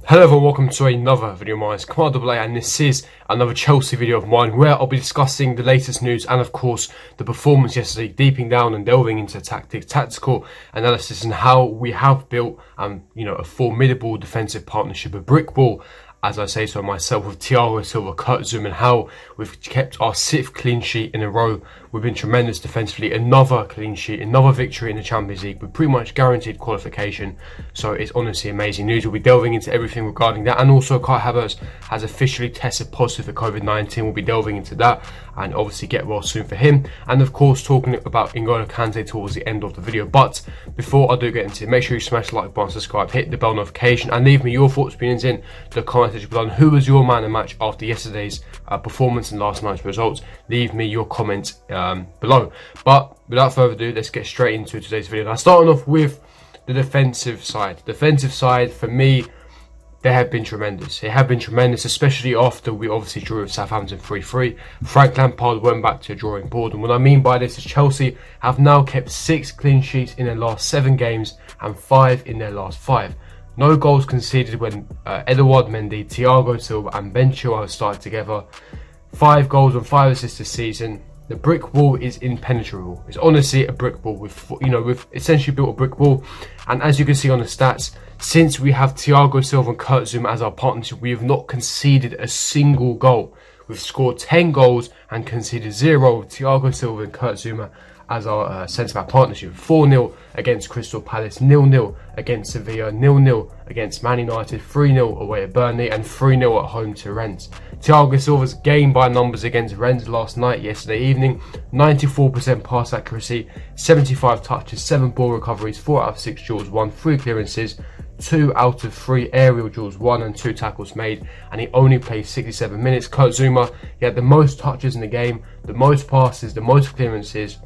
Hello everyone, welcome to another video of mine. It's Kemal AA and this is another Chelsea video of mine where I'll be discussing the latest news and of course the performance yesterday, deeping down and delving into tactical analysis and how we have built a formidable defensive partnership, a brick wall, as I say so myself, with Thiago Silva, Kurt Zouma, and how we've kept our 6th clean sheet in a row. We've been tremendous defensively, another clean sheet, another victory in the Champions League with pretty much guaranteed qualification. So it's honestly amazing news. We'll be delving into everything regarding that, and also Kai Havertz has officially tested positive for COVID-19. We'll be delving into that and obviously get well soon for him, and of course talking about N'Golo Kante towards the end of the video. But before I do get into it, make sure you smash the like button, subscribe, hit the bell notification, and leave me your thoughts, opinions in the comment section below. Who was your man of the match after yesterday's performance and last night's results? Leave me your comments below. But without further ado, let's get straight into today's video. Now, starting off with the defensive side. Defensive side, for me, they have been tremendous. They have been tremendous, especially after we obviously drew with Southampton 3-3. Frank Lampard went back to a drawing board. And what I mean by this is Chelsea have now kept 6 clean sheets in their last 7 games and 5 in their last 5. No goals conceded when Edouard Mendy, Thiago Silva and Ben Chilwell started together. 5 goals and 5 assists this season. The brick wall is impenetrable. It's honestly a brick wall. We've essentially built a brick wall. And as you can see on the stats, since we have Thiago Silva and Kurt Zouma as our partnership, we have not conceded a single goal. We've scored 10 goals and conceded 0 with Thiago Silva and Kurt Zouma as our centre-back partnership. 4-0 against Crystal Palace, 0-0 against Sevilla, 0-0 against Man United, 3-0 away at Burnley and 3-0 at home to Rennes. Thiago Silva's game by numbers against Rennes yesterday evening, 94% pass accuracy, 75 touches, 7 ball recoveries, 4 out of 6 duels won, 3 clearances, 2 out of 3 aerial duels won and 2 tackles made, and he only played 67 minutes. Kurt Zouma, he had the most touches in the game, the most passes, the most clearances.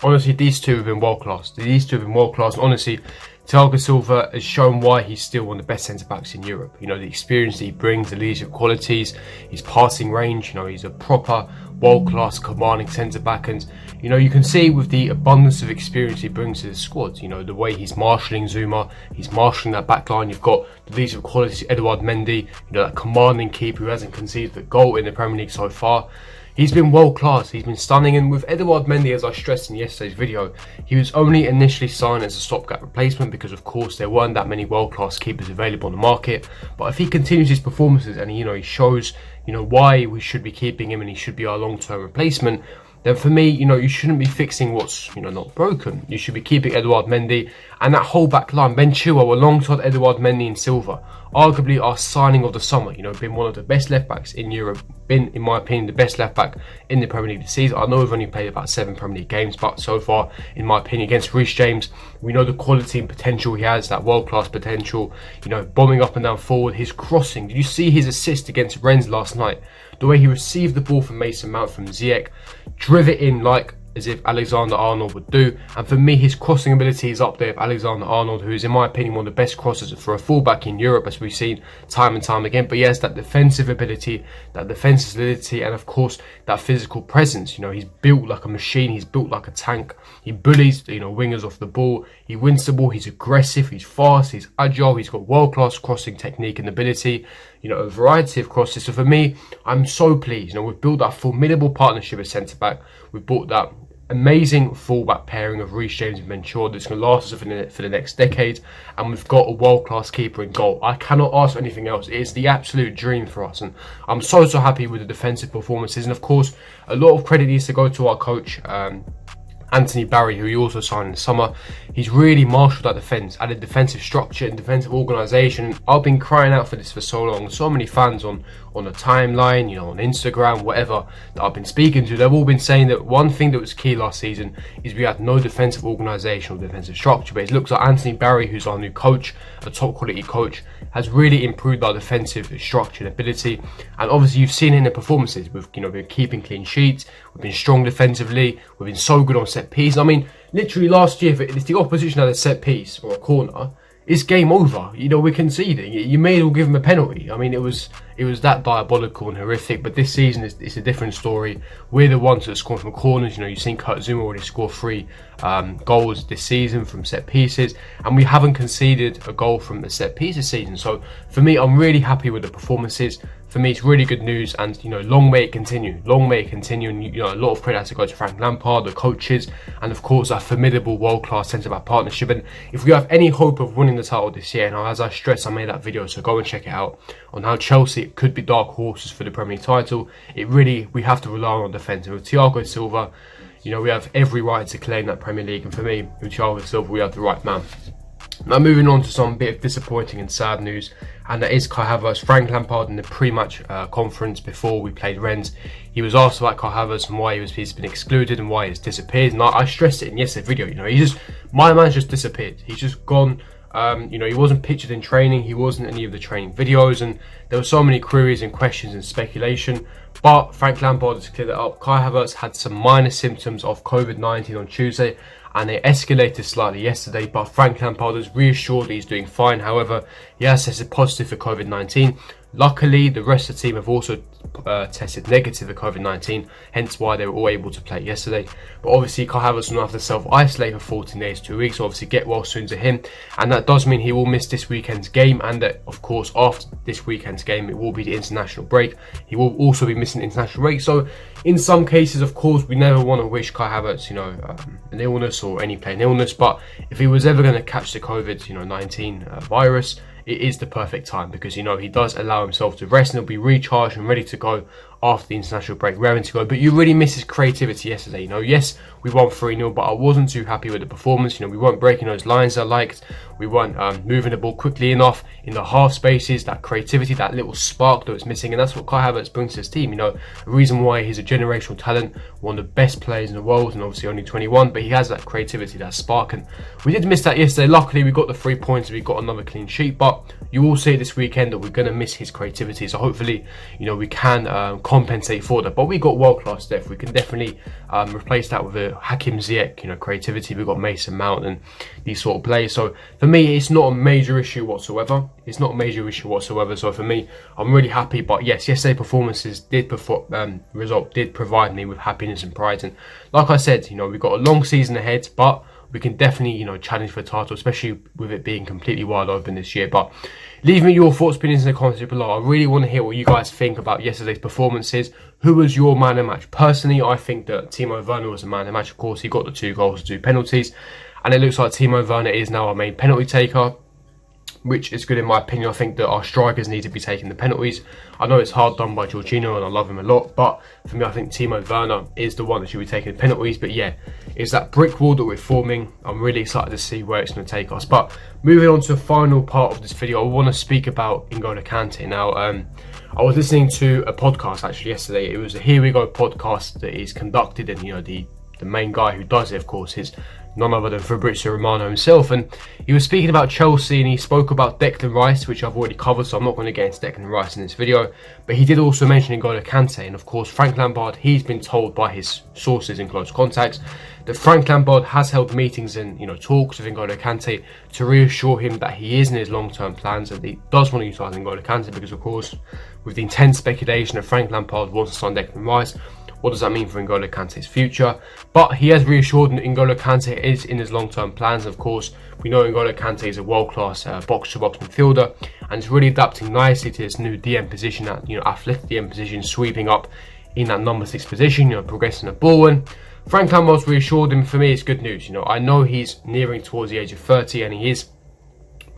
Honestly, these two have been world class. Honestly, Thiago Silva has shown why he's still one of the best centre-backs in Europe. The experience that he brings, the leadership qualities, his passing range. He's a proper world-class commanding centre-back. And, you can see with the abundance of experience he brings to the squad, the way he's marshalling Zouma, he's marshalling that back line. You've got the leadership qualities, Edouard Mendy, that commanding keeper who hasn't conceded a goal in the Premier League so far. He's been world class, he's been stunning, and with Edouard Mendy, as I stressed in yesterday's video, he was only initially signed as a stopgap replacement because of course there weren't that many world class keepers available on the market. But if he continues his performances and he shows why we should be keeping him and he should be our long-term replacement, then for me, you shouldn't be fixing what's not broken. You should be keeping Edouard Mendy and that whole back line. Ben Chilwell alongside Edouard Mendy and Silva, arguably our signing of the summer. Been one of the best left backs in Europe. Been, in my opinion, the best left back in the Premier League this season. I know we've only played about 7 Premier League games, but so far, in my opinion, against Reece James, we know the quality and potential he has, that world class potential. Bombing up and down forward, his crossing. Did you see his assist against Rennes last night? The way he received the ball from Mason Mount from Ziyech, drove it in as if AlexanderArnold would do. And for me, his crossing ability is up there with AlexanderArnold, who is, in my opinion, one of the best crossers for a fullback in Europe, as we've seen time and time again. But he has that defensive ability, that defensive solidity, and of course, that physical presence. He's built like a machine, he's built like a tank. He bullies, wingers off the ball. He wins the ball, he's aggressive, he's fast, he's agile, he's got world-class crossing technique and ability. A variety of crosses. So for me, I'm so pleased. We've built that formidable partnership at centre-back. We've built that amazing fullback pairing of Reece James and Ben Chilwell that's going to last us for the next decade, and we've got a world-class keeper in goal. I cannot ask for anything else. It's the absolute dream for us, and I'm so happy with the defensive performances. And of course, a lot of credit needs to go to our coach, Anthony Barry, who he also signed in the summer. He's really marshalled that defence, added defensive structure and defensive organisation. I've been crying out for this for so long. So many fans on the timeline, on Instagram, whatever, that I've been speaking to, they've all been saying that one thing that was key last season is we had no defensive organisation or defensive structure. But it looks like Anthony Barry, who's our new coach, a top quality coach, has really improved our defensive structure and ability. And obviously you've seen it in the performances. We've been keeping clean sheets, we've been strong defensively, we've been so good on set piece. I mean, literally last year, if the opposition had a set piece or a corner, it's game over. You know, we're conceding. You may as well give him a penalty. I mean, it was that diabolical and horrific. But this season, it's a different story. We're the ones that score from corners. You know, you've seen Kurt Zouma already score 3 goals this season from set pieces, and we haven't conceded a goal from the set pieces season. So for me, I'm really happy with the performances. For me, it's really good news, and you know, long may it continue. Long may it continue, and you know, a lot of credit has to go to Frank Lampard, the coaches, and of course our formidable world-class centre-back partnership. And if we have any hope of winning the title this year, and as I stressed, I made that video, so go and check it out on how Chelsea could be dark horses for the Premier League title. We have to rely on defence. And with Thiago Silva, you know, we have every right to claim that Premier League, and for me, with Thiago Silva, we have the right man. Now moving on to some bit of disappointing and sad news, and that is Kai Havertz. Frank Lampard in the pre-match conference before we played Rennes, he was asked about Kai Havertz and why he's been excluded and why he's disappeared. And I stressed it in yesterday's video. You know, my man's just disappeared. He's just gone. You know, he wasn't pictured in training. He wasn't in any of the training videos, and there were so many queries and questions and speculation. But Frank Lampard has cleared it up. Kai Havertz had some minor symptoms of COVID-19 on Tuesday, and they escalated slightly yesterday, but Frank Lampard has reassured that he's doing fine. However, he has tested positive for COVID-19. Luckily, the rest of the team have also tested negative for COVID-19, hence why they were all able to play yesterday. But obviously, Kai Havertz will have to self-isolate for 14 days, 2 weeks, so obviously get well soon to him. And that does mean he will miss this weekend's game, and that, of course, after this weekend's game, it will be the international break. He will also be missing the international break. So, in some cases, of course, we never want to wish Kai Havertz, you know, an illness or any plain illness. But if he was ever going to catch the COVID-19 virus, it is the perfect time, because, you know, he does allow himself to rest and he'll be recharged and ready to go after the international break, raring to go. But you really miss his creativity yesterday. You know, yes, we won 3-0, but I wasn't too happy with the performance. You know, we weren't breaking those lines I liked. We weren't moving the ball quickly enough in the half spaces. That creativity, that little spark that was missing, and that's what Kai Havertz brings to his team. You know, a reason why he's a generational talent, one of the best players in the world, and obviously only 21, but he has that creativity, that spark, and we did miss that yesterday. Luckily, we got the 3 points, we got another clean sheet, but you will see this weekend that we're going to miss his creativity. So hopefully, you know, we can compensate for that. But we got world-class depth. We can definitely replace that with a Hakim Ziyech, you know, creativity. We've got Mason Mount and these sort of players. So for me, it's not a major issue whatsoever. It's not a major issue whatsoever. So for me, I'm really happy. But yes, yesterday's performances did provide me with happiness and pride. And like I said, you know, we've got a long season ahead, but we can definitely, you know, challenge for the title, especially with it being completely wide open this year. But leave me your thoughts, opinions in the comments below. I really want to hear what you guys think about yesterday's performances. Who was your man of the match? Personally, I think that Timo Werner was a man of the match. Of course, he got the 2 goals, 2 penalties, and it looks like Timo Werner is now our main penalty taker, which is good in my opinion. I think that our strikers need to be taking the penalties. I know it's hard done by Jorginho and I love him a lot, but for me, I think Timo Werner is the one that should be taking the penalties. But yeah, it's that brick wall that we're forming. I'm really excited to see where it's going to take us. But moving on to the final part of this video, I want to speak about N'Golo Kante. Now, I was listening to a podcast actually yesterday. It was a Here We Go podcast that is conducted, and you know, the main guy who does it, of course, is none other than Fabrizio Romano himself. And he was speaking about Chelsea, and he spoke about Declan Rice, which I've already covered, so I'm not going to get into Declan Rice in this video. But he did also mention N'Golo Kante, and of course Frank Lampard, he's been told by his sources in close contacts that Frank Lampard has held meetings and, you know, talks with N'Golo Kante to reassure him that he is in his long-term plans and he does want to utilise N'Golo Kante, because of course, with the intense speculation that Frank Lampard wants to sign Declan Rice, what does that mean for N'Golo Kante's future? But he has reassured that N'Golo Kante is in his long-term plans. Of course, we know N'Golo Kante is a world-class box-to-box midfielder, and is really adapting nicely to his new DM position, that, you know, athletic DM position, sweeping up in that number 6 position, you know, progressing the ball. And Frank Lampard's reassured him. For me, it's good news. You know, I know he's nearing towards the age of 30, and he is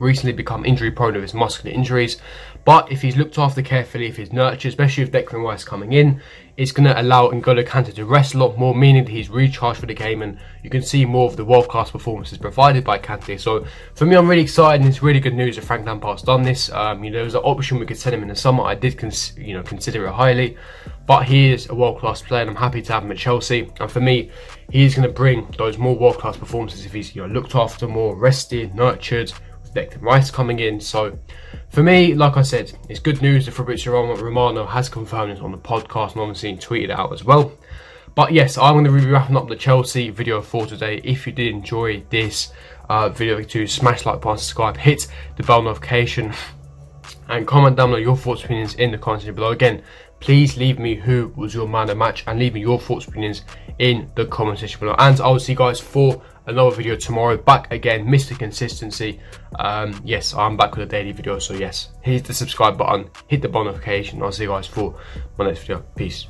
recently become injury prone of his muscular injuries, but if he's looked after carefully, if he's nurtured, especially with Declan Rice coming in, it's going to allow N'Golo Kante to rest a lot more, meaning that he's recharged for the game, and you can see more of the world-class performances provided by Kante. So for me, I'm really excited, and it's really good news that Frank Lampard's done this. You know, there was an option we could send him in the summer. I did consider it highly, but he is a world-class player, and I'm happy to have him at Chelsea. And for me, he's going to bring those more world-class performances if he's, you know, looked after, more rested, nurtured, Declan Rice coming in. So for me, like I said, it's good news that Fabrizio Romano has confirmed it on the podcast, and obviously tweeted it out as well. But yes, I'm going to be wrapping up the Chelsea video for today. If you did enjoy this video, to smash like button, subscribe, hit the bell notification, and comment down below your thoughts and opinions in the comments below. Again, please leave me who was your man of the match, and leave me your thoughts and opinions in the comment section below. And I'll see you guys for another video tomorrow. Back again, Mr. Consistency. Yes, I'm back with a daily video, so yes, hit the subscribe button, hit the bell notification. I'll see you guys for my next video. Peace.